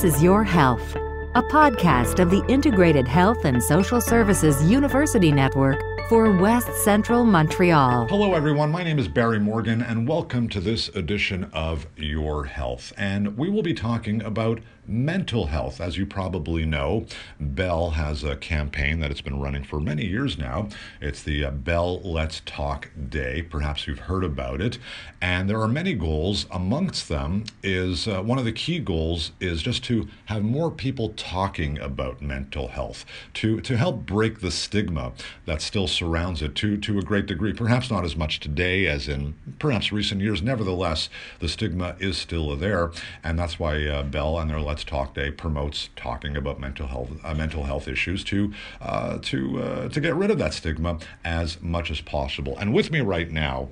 This is Your Health, a podcast of the Integrated Health and Social Services University Network for West Central Montreal. Hello everyone, my name is Barry Morgan and welcome to this edition of Your Health. And we will be talking about mental health. As you probably know, Bell has a campaign that it's been running for many years now. It's the Bell Let's Talk Day. Perhaps you've heard about it. And there are many goals. Amongst them is one of the key goals is just to have more people talking about mental health, to help break the stigma that still surrounds it to a great degree. Perhaps not as much today as in perhaps recent years. Nevertheless, the stigma is still there. And that's why Bell and their Let's Talk Day promotes talking about mental health issues to get rid of that stigma as much as possible. And with me right now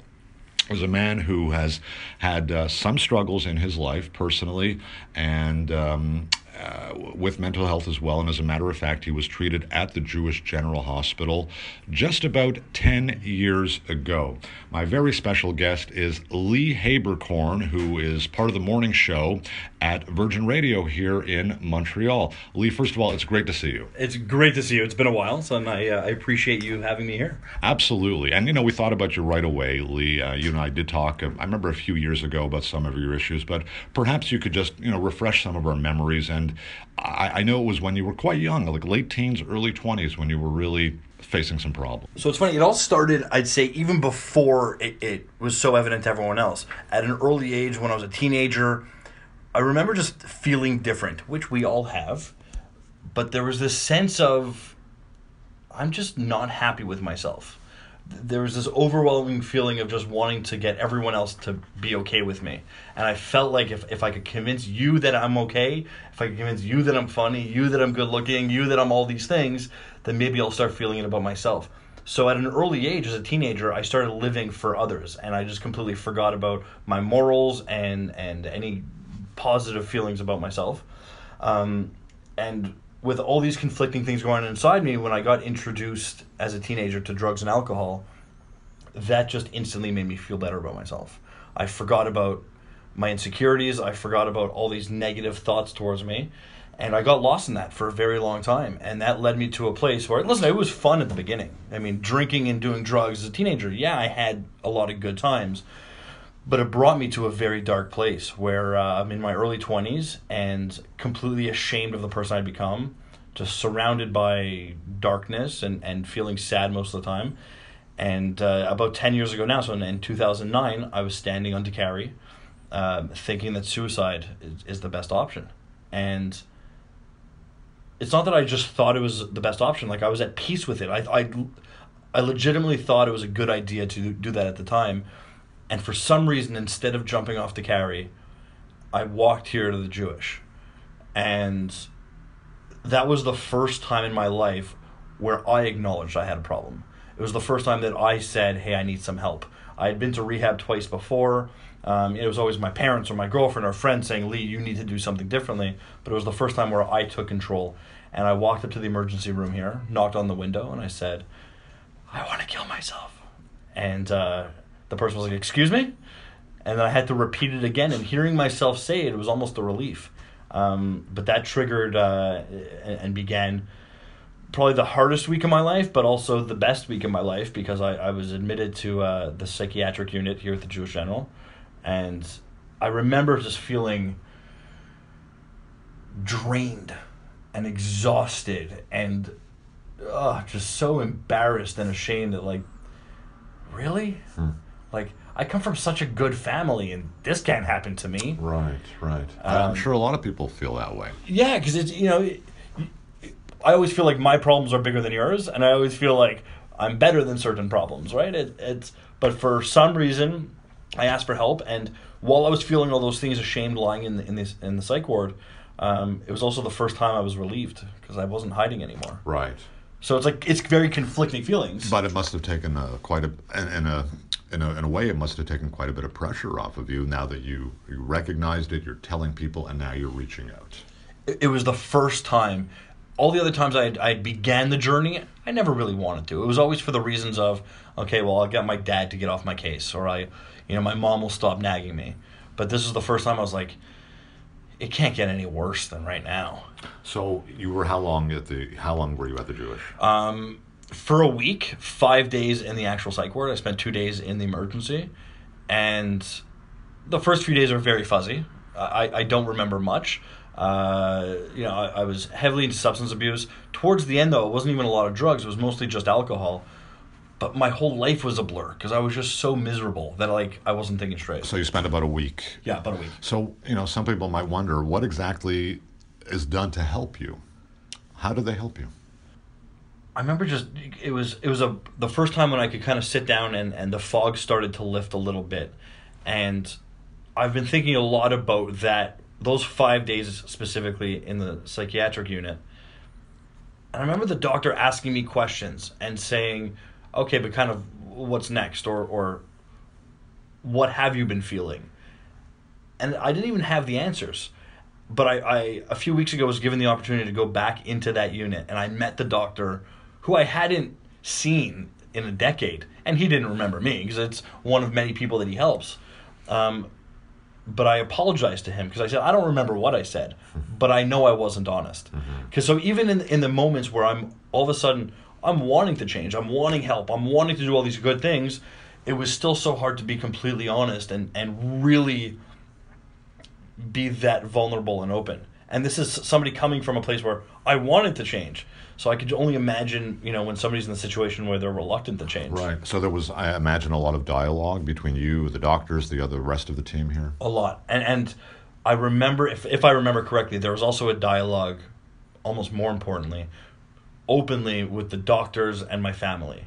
is a man who has had some struggles in his life personally and with mental health as well. And as a matter of fact, he was treated at the Jewish General Hospital just about 10 years ago. My very special guest is Lee Haberkorn, who is part of the morning show at Virgin Radio here in Montreal. Lee, first of all, it's great to see you. It's great to see you. It's been a while, so I appreciate you having me here. Absolutely. And, we thought about you right away, Lee. You and I did talk, I remember a few years ago about some of your issues, but perhaps you could just, refresh some of our memories. And I know it was when you were quite young, like late teens, early 20s, when you were really facing some problems. So it's funny, it all started, I'd say, even before it was so evident to everyone else. At an early age, when I was a teenager, I remember just feeling different, which we all have. But there was this sense of, I'm just not happy with myself. There was this overwhelming feeling of just wanting to get everyone else to be okay with me. And I felt like if I could convince you that I'm okay, if I could convince you that I'm funny, you that I'm good looking, you that I'm all these things, then maybe I'll start feeling it about myself. So at an early age, as a teenager, I started living for others. And I just completely forgot about my morals and any positive feelings about myself. And with all these conflicting things going on inside me, when I got introduced as a teenager to drugs and alcohol, that just instantly made me feel better about myself. I forgot about my insecurities. I forgot about all these negative thoughts towards me. And I got lost in that for a very long time. And that led me to a place where, listen, it was fun at the beginning. I mean, drinking and doing drugs as a teenager, yeah, I had a lot of good times. But it brought me to a very dark place where I'm in my early 20s and completely ashamed of the person I'd become, just surrounded by darkness and feeling sad most of the time. And about 10 years ago now, so in 2009, I was standing on DeCarry, thinking that suicide is the best option. And it's not that I just thought it was the best option. Like, I was at peace with it. I legitimately thought it was a good idea to do that at the time. And for some reason, instead of jumping off the carry, I walked here to the Jewish. And that was the first time in my life where I acknowledged I had a problem. It was the first time that I said, hey, I need some help. I had been to rehab twice before. It was always my parents or my girlfriend or friend saying, Lee, you need to do something differently. But it was the first time where I took control. And I walked up to the emergency room here, knocked on the window, and I said, I want to kill myself. And the person was like, excuse me? And then I had to repeat it again. And hearing myself say it was almost a relief. But that triggered and began probably the hardest week of my life, but also the best week of my life, because I was admitted to the psychiatric unit here at the Jewish General. And I remember just feeling drained and exhausted and just so embarrassed and ashamed that, like, really? Like, I come from such a good family, and this can't happen to me. Right. I'm sure a lot of people feel that way. Yeah, because it's, I always feel like my problems are bigger than yours, and I always feel like I'm better than certain problems, right? But for some reason, I asked for help, and while I was feeling all those things, ashamed, lying in the psych ward, it was also the first time I was relieved because I wasn't hiding anymore. Right. So it's very conflicting feelings. But it must have taken in a way, it must have taken quite a bit of pressure off of you now that you recognized it, you're telling people, and now you're reaching out. It was the first time. All the other times I began the journey, I never really wanted to. It was always for the reasons of, okay, well, I'll get my dad to get off my case, or my mom will stop nagging me. But this is the first time I was like, it can't get any worse than right now. So you were how long were you at the Jewish? For a week, 5 days in the actual psych ward. I spent 2 days in the emergency, and the first few days are very fuzzy. I don't remember much. I was heavily into substance abuse. Towards the end, though, it wasn't even a lot of drugs. It was mostly just alcohol. But my whole life was a blur because I was just so miserable that I wasn't thinking straight. So you spent about a week. Yeah, about a week. So, some people might wonder what exactly is done to help you. How do they help you? I remember it was the first time when I could kind of sit down and the fog started to lift a little bit. And I've been thinking a lot about those 5 days specifically in the psychiatric unit. And I remember the doctor asking me questions and saying, okay, but kind of what's next, or what have you been feeling? And I didn't even have the answers. But I a few weeks ago was given the opportunity to go back into that unit, and I met the doctor who I hadn't seen in a decade, and he didn't remember me because it's one of many people that he helps. But I apologized to him because I said, I don't remember what I said, but I know I wasn't honest. Because so even in the moments where I'm all of a sudden, I'm wanting to change, I'm wanting help, I'm wanting to do all these good things, it was still so hard to be completely honest and really be that vulnerable and open. And this is somebody coming from a place where I wanted to change. So I could only imagine, when somebody's in a situation where they're reluctant to change. Right. So there was, I imagine, a lot of dialogue between you, the doctors, the rest of the team here? A lot. And I remember, if I remember correctly, there was also a dialogue, almost more importantly, openly with the doctors and my family,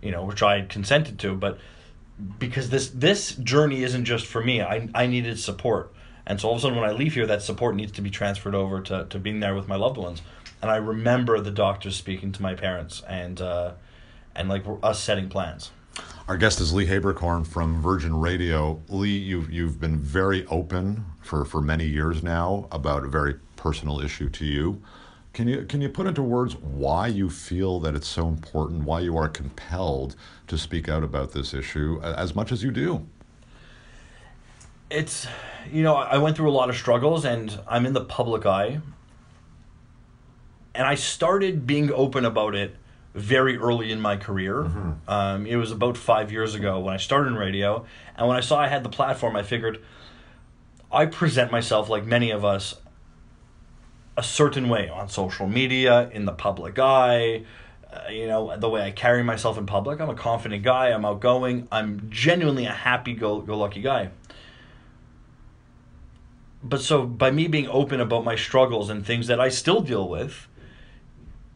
which I consented to. But because this journey isn't just for me, I needed support. And so all of a sudden when I leave here, that support needs to be transferred over to being there with my loved ones. And I remember the doctors speaking to my parents and us setting plans. Our guest is Lee Haberkorn from Virgin Radio. Lee, you've been very open for many years now about a very personal issue to you. Can you put into words why you feel that it's so important, why you are compelled to speak out about this issue as much as you do? It's, I went through a lot of struggles, and I'm in the public eye. And I started being open about it very early in my career. It was about 5 years ago when I started in radio. And when I saw I had the platform, I figured I present myself, like many of us, a certain way on social media, in the public eye, the way I carry myself in public. I'm a confident guy. I'm outgoing. I'm genuinely a happy-go-lucky guy. But so by me being open about my struggles and things that I still deal with,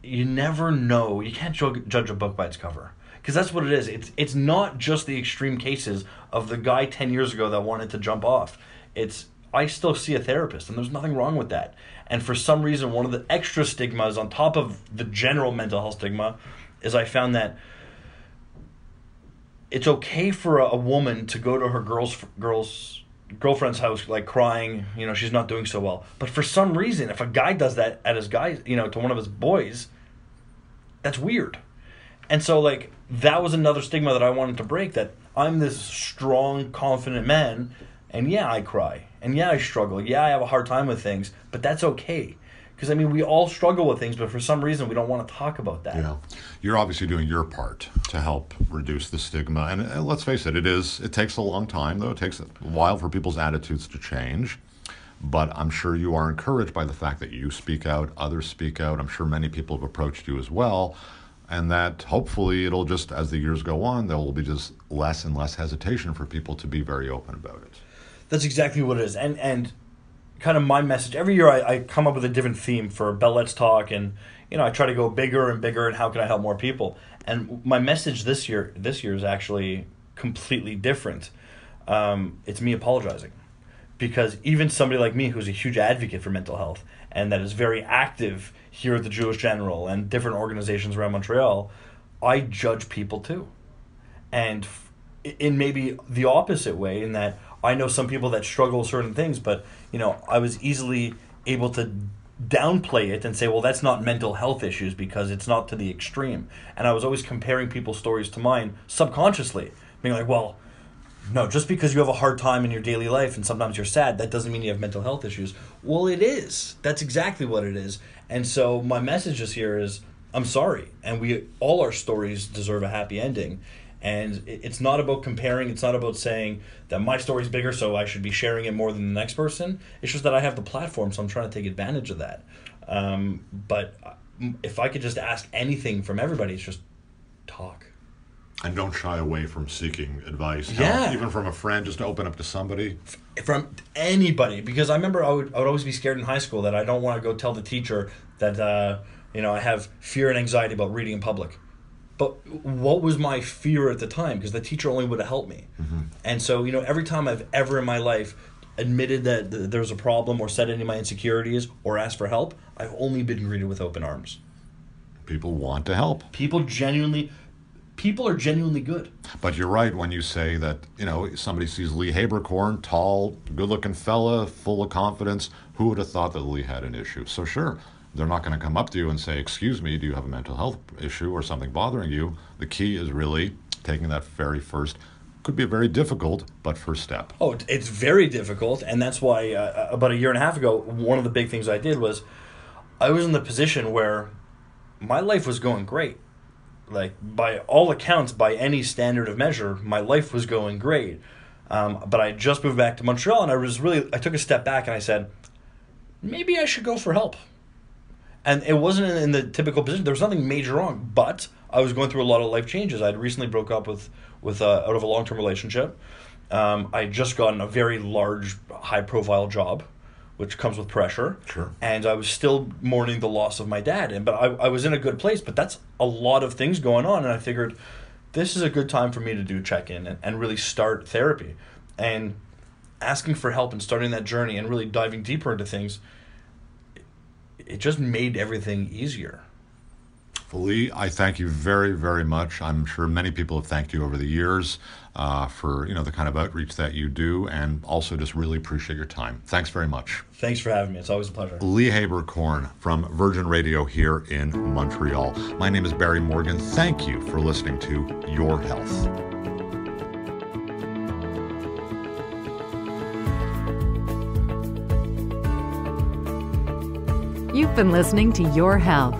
you never know. You can't judge a book by its cover. Because that's what it is. It's not just the extreme cases of the guy 10 years ago that wanted to jump off. I still see a therapist, and there's nothing wrong with that. And for some reason, one of the extra stigmas on top of the general mental health stigma is I found that it's okay for a woman to go to her girlfriend's house, like crying, she's not doing so well. But for some reason, if a guy does that at his guy, to one of his boys, that's weird. And so that was another stigma that I wanted to break, that I'm this strong, confident man, and yeah, I cry, and yeah, I struggle, yeah, I have a hard time with things, but that's okay. Because, we all struggle with things, but for some reason, we don't want to talk about that. Yeah. You're obviously doing your part to help reduce the stigma. And let's face it, it takes a long time, though. It takes a while for people's attitudes to change. But I'm sure you are encouraged by the fact that you speak out, others speak out. I'm sure many people have approached you as well. And that hopefully it'll just, as the years go on, there will be just less and less hesitation for people to be very open about it. That's exactly what it is. And kind of my message, every year I come up with a different theme for Bell Let's Talk, and I try to go bigger and bigger, and how can I help more people. And my message this year is actually completely different. It's me apologizing, because even somebody like me, who's a huge advocate for mental health and that is very active here at the Jewish General and different organizations around Montreal, I judge people too. And in maybe the opposite way, in that I know some people that struggle with certain things, but I was easily able to downplay it and say, well, that's not mental health issues because it's not to the extreme. And I was always comparing people's stories to mine subconsciously, being like, well, No, just because you have a hard time in your daily life and sometimes you're sad, that doesn't mean you have mental health issues. Well, it is. That's exactly what it is. And so my message just here is, I'm sorry. And all our stories deserve a happy ending. And it's not about comparing. It's not about saying that my story's bigger, so I should be sharing it more than the next person. It's just that I have the platform, so I'm trying to take advantage of that. But if I could just ask anything from everybody, it's just talk. And don't shy away from seeking advice. Yeah. Even from a friend, just to open up to somebody. From anybody. Because I remember I would always be scared in high school that I don't want to go tell the teacher that I have fear and anxiety about reading in public. But what was my fear at the time? Because the teacher only would have helped me. Mm-hmm. And so, every time I've ever in my life admitted that there's a problem or said any of my insecurities or asked for help, I've only been greeted with open arms. People want to help. People are genuinely good. But you're right when you say that, somebody sees Lee Haberkorn, tall, good-looking fella, full of confidence. Who would have thought that Lee had an issue? So sure, they're not going to come up to you and say, excuse me, do you have a mental health issue or something bothering you? The key is really taking that very first, could be a very difficult, but first step. Oh, it's very difficult. And that's why about a year and a half ago, one of the big things I did was I was in the position where my life was going great. Like, by all accounts, by any standard of measure, my life was going great. But I just moved back to Montreal, and I took a step back and I said, maybe I should go for help. And it wasn't in the typical position. There was nothing major wrong, but I was going through a lot of life changes. I had recently broke up with out of a long-term relationship. I had just gotten a very large, high-profile job, which comes with pressure. Sure. And I was still mourning the loss of my dad. But I was in a good place, but that's a lot of things going on. And I figured this is a good time for me to do check-in and really start therapy. And asking for help and starting that journey and really diving deeper into things, it just made everything easier. Well, Lee, I thank you very, very much. I'm sure many people have thanked you over the years for the kind of outreach that you do, and also just really appreciate your time. Thanks very much. Thanks for having me. It's always a pleasure. Lee Haberkorn from Virgin Radio here in Montreal. My name is Barry Morgan. Thank you for listening to Your Health. You've been listening to Your Health,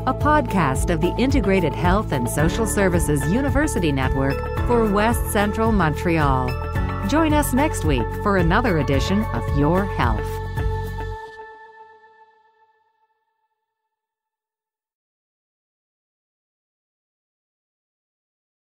a podcast of the Integrated Health and Social Services University Network for West Central Montreal. Join us next week for another edition of Your Health.